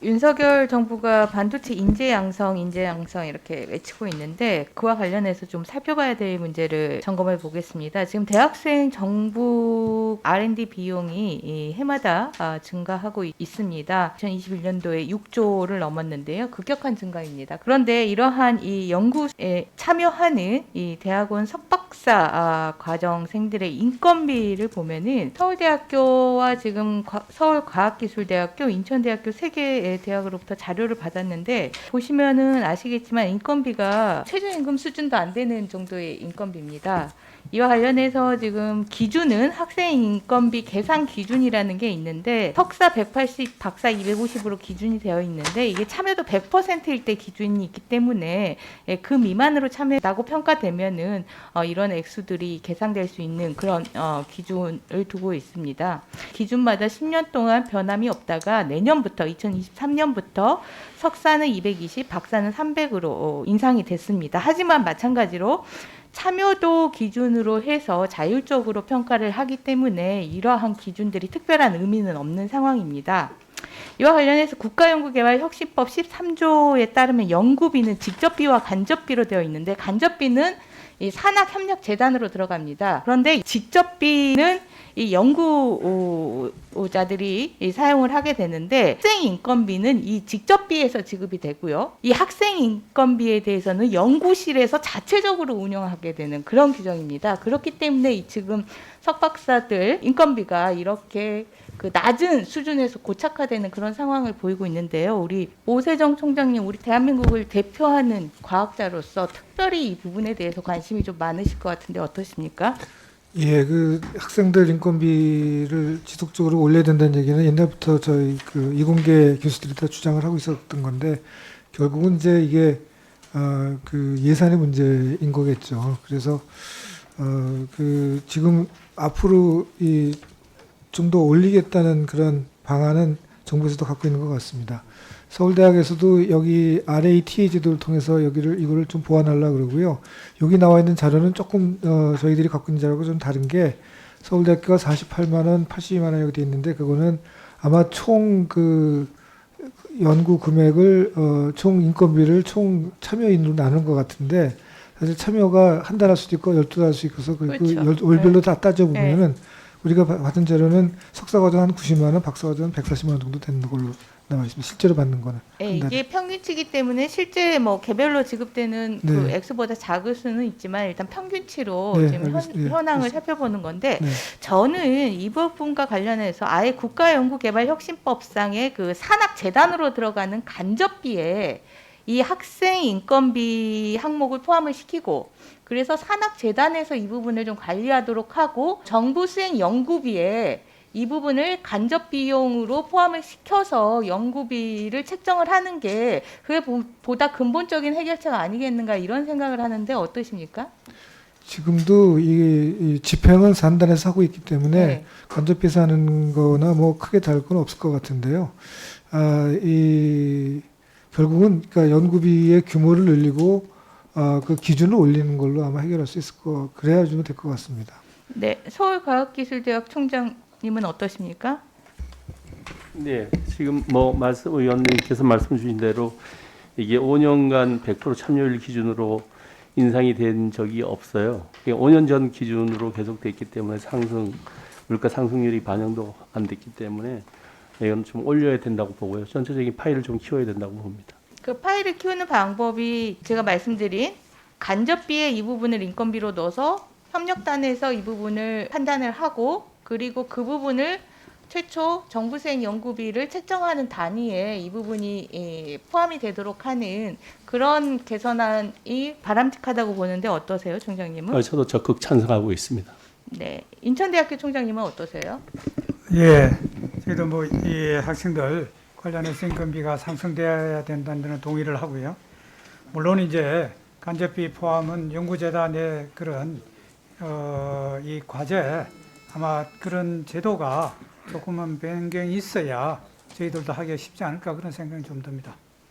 윤석열 정부가 반도체 인재 양성 이렇게 외치고 있는데 그와 관련해서 좀 살펴봐야 될 문제를 점검해 보겠습니다. 지금 대학생 정부 R&D 비용이 해마다 증가하고 있습니다. 2021년도에 6조를 넘었는데요. 급격한 증가입니다. 그런데 이러한 이 연구에 참여하는 이 대학원 석박사 과정생들의 인건비를 보면은 서울대학교와 지금 서울과학기술대학교, 인천대학교 세 개의 대학으로부터 자료를 받았는데 보시면은 아시겠지만 인건비가 최저임금 수준도 안 되는 정도의 인건비입니다. 이와 관련해서 지금 기준은 학생 인건비 계산 기준이라는 게 있는데 석사 180, 박사 250으로 기준이 되어 있는데 이게 참여도 100%일 때 기준이 있기 때문에 그 미만으로 참여했다고 평가되면은 이런 액수들이 계산될 수 있는 그런 기준을 두고 있습니다. 기준마다 10년 동안 변함이 없다가 내년부터 2023년부터 석사는 220, 박사는 300으로 인상이 됐습니다. 하지만 마찬가지로 참여도 기준으로 해서 자율적으로 평가를 하기 때문에 이러한 기준들이 특별한 의미는 없는 상황입니다. 이와 관련해서 국가연구개발혁신법 13조에 따르면 연구비는 직접비와 간접비로 되어 있는데 간접비는 이 산학협력재단으로 들어갑니다. 그런데 직접비는 이 연구자들이 사용을 하게 되는데 학생 인건비는 이 직접비에서 지급이 되고요. 이 학생 인건비에 대해서는 연구실에서 자체적으로 운영하게 되는 그런 규정입니다. 그렇기 때문에 지금 석박사들 인건비가 이렇게 그 낮은 수준에서 고착화되는 그런 상황을 보이고 있는데요. 우리 오세정 총장님, 우리 대한민국을 대표하는 과학자로서 특별히 이 부분에 대해서 관심이 좀 많으실 것 같은데 어떠십니까? 예, 그 학생들 인건비를 지속적으로 올려야 된다는 얘기는 옛날부터 저희 그 이공계 교수들이 다 주장을 하고 있었던 건데 결국은 이제 이게 그 예산의 문제인 거겠죠. 그래서 그 지금 앞으로 이 좀 더 올리겠다는 그런 방안은 정부에서도 갖고 있는 것 같습니다. 서울대학에서도 여기 RATA 제도를 통해서 이거를 좀 보완하려고 그러고요. 여기 나와 있는 자료는 조금 저희들이 갖고 있는 자료하고 좀 다른 게 서울대학교가 48만 원, 82만 원 여기 돼 있는데 그거는 아마 총 그 연구 금액을 총 인건비를 총 참여인으로 나눈 것 같은데 사실 참여가 한 달 할 수도 있고 12달 할 수 있어서 그렇죠. 월별로 다 따져보면은 네. 우리가 받은 자료는 석사과정 한 90만 원, 박사과정 140만 원 정도 되는 걸로 나와 있습니다. 실제로 받는 거는. 네, 이게 평균치이기 때문에 실제 뭐 개별로 지급되는 그 네. 액수보다 작을 수는 있지만 일단 평균치로 네, 지금 알겠습니다. 예, 현황을 살펴보는 건데 네. 저는 이 부분과 관련해서 아예 국가연구개발혁신법상의 그 산학재단으로 들어가는 간접비에 이 학생 인건비 항목을 포함을 시키고 그래서 산학재단에서 이 부분을 좀 관리하도록 하고 정부 수행 연구비에 이 부분을 간접 비용으로 포함을 시켜서 연구비를 책정을 하는 게 그게 보다 근본적인 해결책 아니겠는가 이런 생각을 하는데 어떠십니까? 지금도 이 집행을 산단에서 하고 있기 때문에 네. 간접비서 하는 거나 뭐 크게 다를 건 없을 것 같은데요. 결국은 그러니까 연구비의 규모를 늘리고 그 기준을 올리는 걸로 아마 해결할 수 있을 그래야 좀 될 것 같습니다. 네, 서울과학기술대학 총장님은 어떠십니까? 네, 지금 뭐 의원님께서 말씀 주신 대로 이게 5년간 100% 참여율 기준으로 인상이 된 적이 없어요. 5년 전 기준으로 계속 됐기 때문에 물가 상승률이 반영도 안 됐기 때문에 이건 좀 올려야 된다고 보고요. 전체적인 파일을 좀 키워야 된다고 봅니다. 그 파일을 키우는 방법이 제가 말씀드린 간접비의 이 부분을 인건비로 넣어서 협력단에서 이 부분을 판단을 하고 그리고 그 부분을 최초 정부수행 연구비를 책정하는 단위에 이 부분이 포함이 되도록 하는 그런 개선안이 바람직하다고 보는데 어떠세요, 총장님은? 저도 적극 찬성하고 있습니다. 네, 인천대학교 총장님은 어떠세요? 예, 저희도 뭐 이 학생들 관련해서 인건비가 상승돼야 된다는 데는 동의를 하고요. 물론 이제 간접비 포함은 연구재단의 그런 이 과제 아마 그런 제도가 조금은 변경이 있어야 저희들도 하기가 쉽지 않을까 그런 생각이 좀 듭니다.